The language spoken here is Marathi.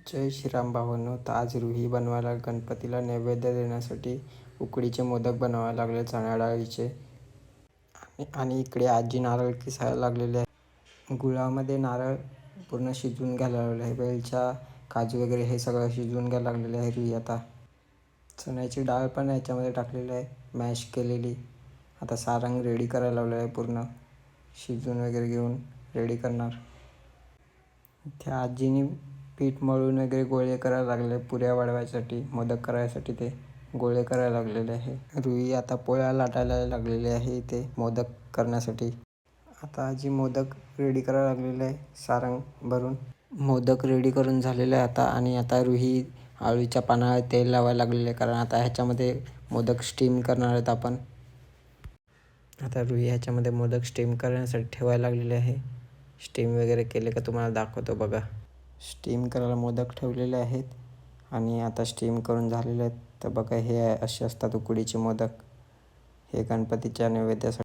जय श्रीराम भावांनो. तर आज रुही बनवायला गणपतीला नैवेद्य देण्यासाठी उकडीचे मोदक बनवायला लागले चण्या डाळीचे. आणि इकडे आजी नारळ किसायला लागलेले आहे. गुळामध्ये नारळ पूर्ण शिजवून घ्यायला लागले आहे. वेलच्या, काजू वगैरे हे सगळं शिजवून घ्यायला लागलेले आहे रुही आता. चण्याची डाळ पण याच्यामध्ये टाकलेली आहे, मॅश केलेली. आता सारंग रेडी करायला लावलं आहे, पूर्ण शिजवून वगैरे घेऊन रेडी करणार. त्या आजीनी पीठ मळून वगैरे गोळे करायला लागले पुऱ्या वाढवायसाठी, मोदक करायसाठी ते गोळे करायला लागलेले आहे. रुही आता पोळ्या लाटायला लागलेली आहे इथे मोदक करण्यासाठी. आता आजी मोदक रेडी करायला लागलेले आहे सारंग भरून. मोदक रेडी करून झालेले आहे आता. आणि आता रुही आळूच्या पानावर तेल लावायला लागलेले आहे, कारण आता ह्याच्यामध्ये मोदक स्टीम करणार आहेत आपण. आता रुही ह्याच्यामध्ये मोदक स्टीम करण्यासाठी ठेवायला लागलेले आहे. स्टीम वगैरे केले का तुम्हाला दाखवतो बघा. स्टीम करायला मोदक ठेवलेले आहेत आणि आता स्टीम करून झालेले आहेत. तर बघा, हे असे असतात उकडीचे मोदक. हे गणपतीच्या नैवेद्यासाठी